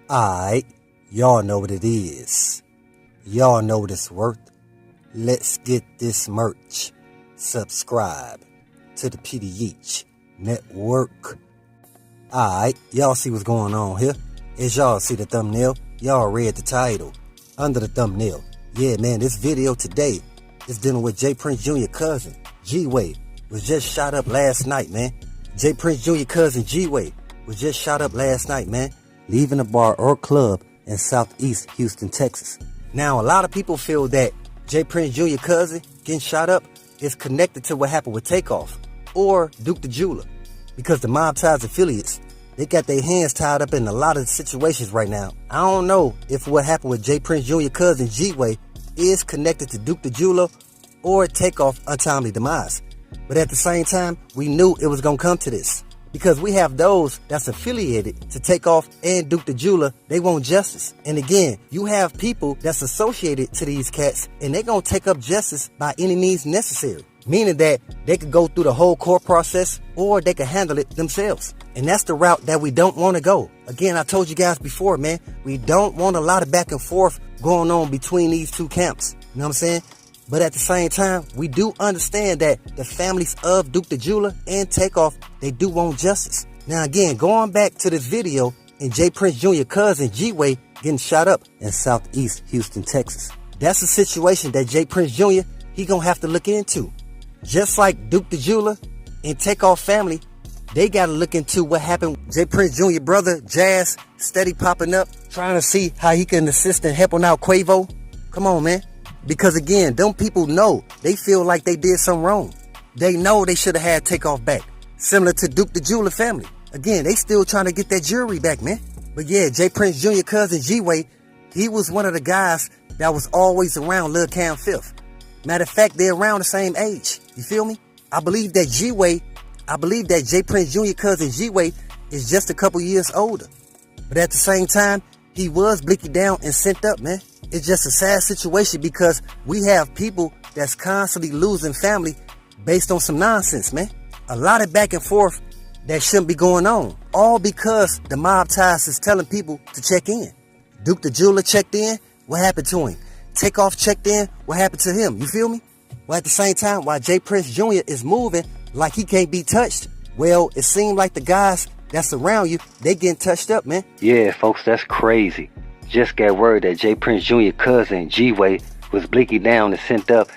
Alright, y'all know what it is. Y'all know what it's worth. Let's get this merch. Subscribe to the PDH Network. Alright, y'all see what's going on here? As y'all see the thumbnail, y'all read the title. Under the thumbnail. Yeah, man, this video today is dealing with J.Prince Jr. cousin, G.Way, was just shot up last night, man. J.Prince Jr. cousin, G.Way, was just shot up last night, man, leaving a bar or club in Southeast Houston, Texas. Now, a lot of people feel that J.Prince Jr. cousin getting shot up is connected to what happened with TakeOff or Duke the Jeweler, because the MobTies affiliates, they got their hands tied up in a lot of situations right now. I don't know if what happened with J.Prince Jr. cousin G.Way is connected to Duke the Jeweler or TakeOff untimely demise. But at the same time, we knew it was going to come to this, because we have those that's affiliated to TakeOff and Duke the Jeweler. They want justice. And again, you have people that's associated to these cats, and they're going to take up justice by any means necessary. Meaning that they could go through the whole court process, or they could handle it themselves. And that's the route that we don't want to go. Again, I told you guys before, man, we don't want a lot of back and forth going on between these two camps. You know what I'm saying? But at the same time, we do understand that the families of Duke the Jeweler and TakeOff, they do want justice. Now again, going back to this video and J.Prince Jr. cousin G.Way getting shot up in Southeast Houston, Texas. That's a situation that J.Prince Jr., he gonna have to look into. Just like Duke the Jeweler and TakeOff family, they got to look into what happened. J.Prince Jr. brother, Jas, steady popping up, trying to see how he can assist and helping out Quavo. Come on, man. Because again, them people know, they feel like they did something wrong. They know they should have had TakeOff back. Similar to Duke the Jeweler family. Again, they still trying to get that jewelry back, man. But yeah, J.Prince Jr. cousin G.Way, he was one of the guys that was always around LilCam5th. Matter of fact, they're around the same age. You feel me? I believe that J.Prince Jr. cousin G.Way is just a couple years older. But at the same time, he was blicky down and sent up, man. It's just a sad situation, because we have people that's constantly losing family based on some nonsense, man. A lot of back and forth that shouldn't be going on. All because the MobTies is telling people to check in. Duke the Jeweler checked in. What happened to him? TakeOff checked in. What happened to him? You feel me? Well, at the same time, while J.Prince Jr. is moving like he can't be touched, well, it seemed like the guys that's around you, they getting touched up, man. Yeah, folks, that's crazy. Just got word that J.Prince Jr. cousin G.Way was blicky down and sent up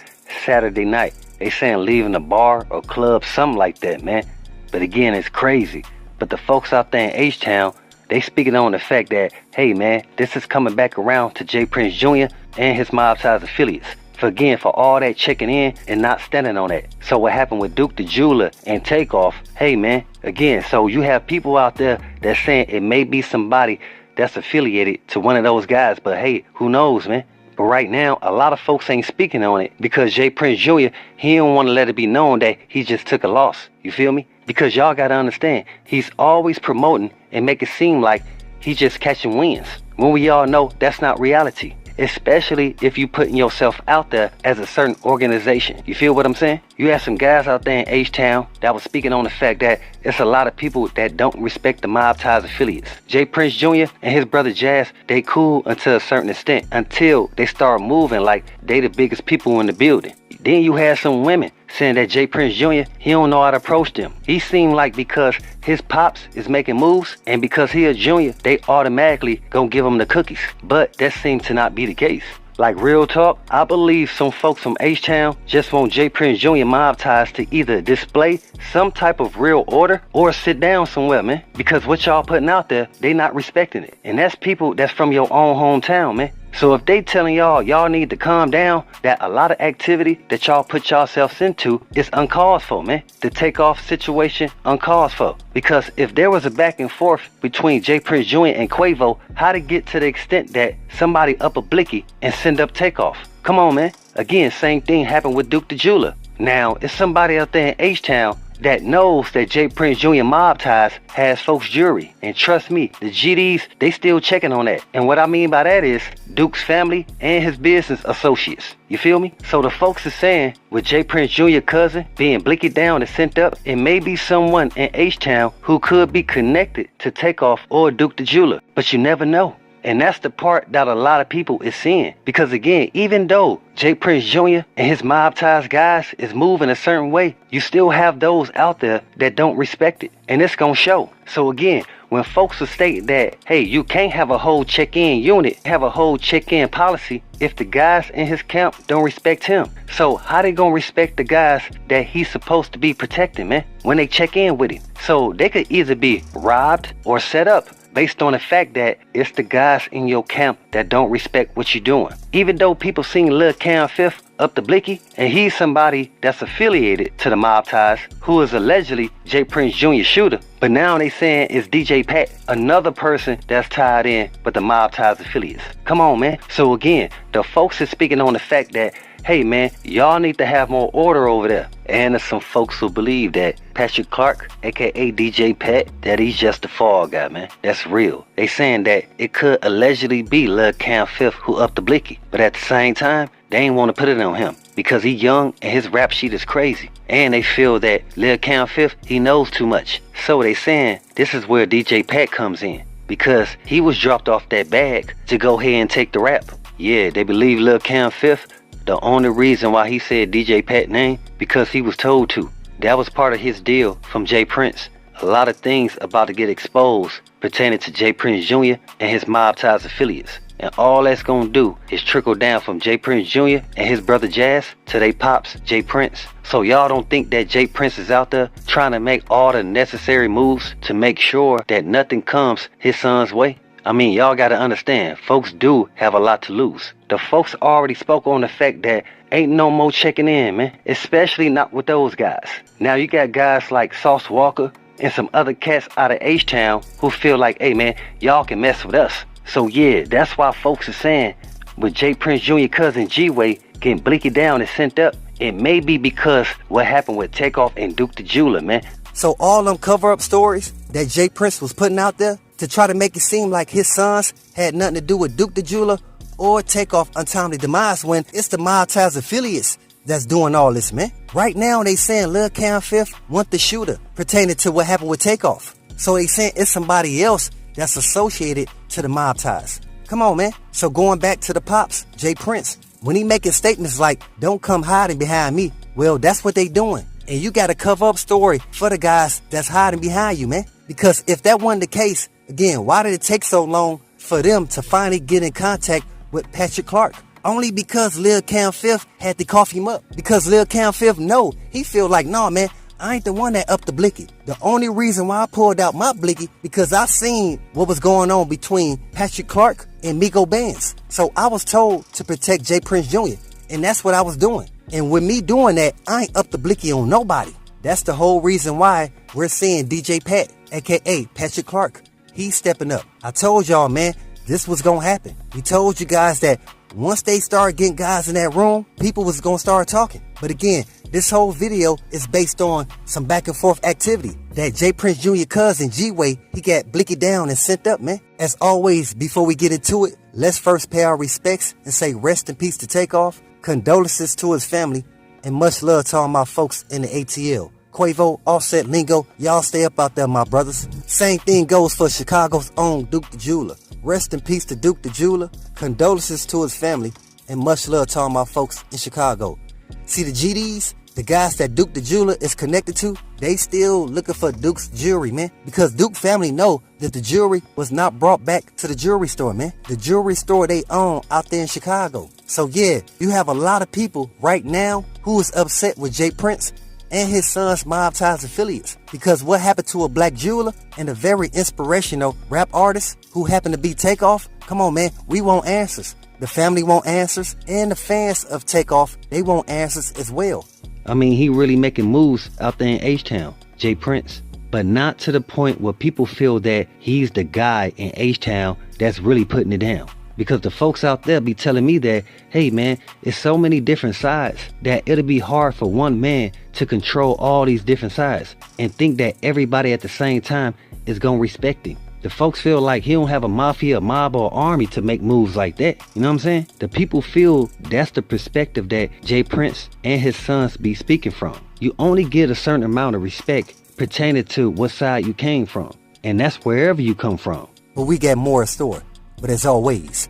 Saturday night. They saying leaving a bar or club, something like that, man. But again, it's crazy. But the folks out there in H-Town, they speaking on the fact that, hey, man, this is coming back around to J.Prince Jr. and his MobTies affiliates. For all that checking in and not standing on that. So what happened with Duke the Jeweler and TakeOff, hey, man, again, so you have people out there that's saying it may be somebody that's affiliated to one of those guys, but hey, who knows, man? But right now, a lot of folks ain't speaking on it, because J.Prince Jr., he don't want to let it be known that he just took a loss. You feel me? Because y'all got to understand, he's always promoting and make it seem like he's just catching wins, when we all know that's not reality. Especially if you putting yourself out there as a certain organization. You feel what I'm saying? You have some guys out there in H-Town that was speaking on the fact that it's a lot of people that don't respect the MobTies affiliates. J.Prince Jr. and his brother Jas, they cool until a certain extent, until they start moving like they the biggest people in the building. Then you had some women saying that J.Prince Jr., he don't know how to approach them. He seemed like because his pops is making moves, and because he a junior, they automatically gonna give him the cookies. But that seemed to not be the case. Like, real talk, I believe some folks from H-Town just want J.Prince Jr. MobTies to either display some type of real order or sit down somewhere, man. Because what y'all putting out there, they not respecting it. And that's people that's from your own hometown, man. So if they telling y'all need to calm down, that a lot of activity that y'all put yourselves into is uncalled for, man. The TakeOff situation, uncalled for. Because if there was a back and forth between J.Prince Jr. and Quavo, how'd it get to the extent that somebody up a blicky and send up TakeOff? Come on, man. Again, same thing happened with Duke the Jeweler. Now, it's somebody out there in H-Town, that knows that J.Prince Jr. MobTies has folks' jewelry. And trust me, the GDs, they still checking on that. And what I mean by that is Duke's family and his business associates. You feel me? So the folks is saying with J.Prince Jr. cousin being blicky down and sent up, it may be someone in H-Town who could be connected to TakeOff or Duke the Jeweler. But you never know. And that's the part that a lot of people is seeing. Because again, even though J.Prince Jr. and his MobTies guys is moving a certain way, you still have those out there that don't respect it. And it's gonna show. So again, when folks are stating that, hey, you can't have a whole check-in unit, have a whole check-in policy if the guys in his camp don't respect him. So how they gonna respect the guys that he's supposed to be protecting, man, when they check in with him? So they could either be robbed or set up based on the fact that it's the guys in your camp that don't respect what you're doing. Even though people seen LilCam5th up the blicky, and he's somebody that's affiliated to the MobTies, who is allegedly J.Prince Jr. shooter, but now they saying it's DJ Pat, another person that's tied in with the MobTies affiliates. Come on, man. So again, the folks is speaking on the fact that, hey man, y'all need to have more order over there. And there's some folks who believe that Patrick Clark, aka DJ Pat, that he's just a fall guy, man. That's real. They saying that it could allegedly be LilCam5th who up the blicky, but at the same time, they ain't want to put it on him because he young and his rap sheet is crazy. And they feel that LilCam5th, he knows too much. So they saying this is where DJ Pat comes in, because he was dropped off that bag to go ahead and take the rap. Yeah, they believe LilCam5th, the only reason why he said DJ Pat name, because he was told to. That was part of his deal from J.Prince. A lot of things about to get exposed pertaining to J.Prince Jr. and his MobTies affiliates. And all that's gonna do is trickle down from J.Prince Jr. and his brother Jas to they pops, J.Prince. So y'all don't think that J.Prince is out there trying to make all the necessary moves to make sure that nothing comes his son's way? I mean, y'all gotta understand, folks do have a lot to lose. The folks already spoke on the fact that ain't no more checking in, man. Especially not with those guys. Now you got guys like Sauce Walker and some other cats out of H-Town who feel like, hey man, y'all can mess with us. So yeah, that's why folks are saying with J.Prince Jr. cousin G.Way getting blicky down and sent up, it may be because what happened with TakeOff and Duke the Jeweler, man. So all them cover-up stories that J.Prince was putting out there to try to make it seem like his sons had nothing to do with Duke the Jeweler or TakeOff untimely demise, when it's the MobTies affiliates that's doing all this, man. Right now they saying LilCam5th want the shooter pertaining to what happened with TakeOff. So they saying it's somebody else that's associated to the MobTies. Come on, man. So going back to the pops, J.Prince, when he making statements like, don't come hiding behind me, well, that's what they doing. And you got to cover up story for the guys that's hiding behind you, man. Because if that wasn't the case, again, why did it take so long for them to finally get in contact with Patrick Clark? Only because LilCam5th had to cough him up. Because LilCam5th know, he feel like, nah, man, I ain't the one that upped the blicky. The only reason why I pulled out my blicky, because I seen what was going on between Patrick Clark and Migos bands. So I was told to protect J.Prince Jr. And that's what I was doing. And with me doing that, I ain't up the blicky on nobody. That's the whole reason why we're seeing DJ Pat, aka Patrick Clark. He's stepping up. I told y'all, man, this was gonna happen. We told you guys that once they start getting guys in that room, people was gonna start talking. But again, this whole video is based on some back and forth activity that J.Prince Jr. cousin G.Way, he got blicky down and sent up, man. As always, before we get into it, let's first pay our respects and say rest in peace to TakeOff, condolences to his family, and much love to all my folks in the ATL. Quavo, Offset, Lingo, y'all stay up out there, my brothers. Same thing goes for Chicago's own Duke the Jeweler. Rest in peace to Duke the Jeweler, condolences to his family, and much love to all my folks in Chicago. See, the GDs, the guys that Duke the Jeweler is connected to, they still looking for Duke's jewelry, man. Because Duke family know that the jewelry was not brought back to the jewelry store, man. The jewelry store they own out there in Chicago. So yeah, you have a lot of people right now who is upset with J.Prince and his son's MobTies affiliates. Because what happened to a black jeweler and a very inspirational rap artist who happened to be TakeOff? Come on, man, we want answers. The family want answers, and the fans of TakeOff, they want answers as well. I mean, he really making moves out there in H-Town, J.Prince. But not to the point where people feel that he's the guy in H-Town that's really putting it down. Because the folks out there be telling me that, hey man, it's so many different sides that it'll be hard for one man to control all these different sides and think that everybody at the same time is gonna respect him. The folks feel like he don't have a mafia, mob, or army to make moves like that. You know what I'm saying? The people feel that's the perspective that J. Prince and his sons be speaking from. You only get a certain amount of respect pertaining to what side you came from. And that's wherever you come from. But we got more in store. But as always,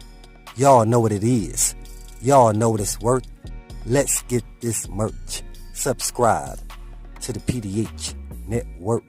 y'all know what it is. Y'all know what it's worth. Let's get this merch. Subscribe to the PDH Network.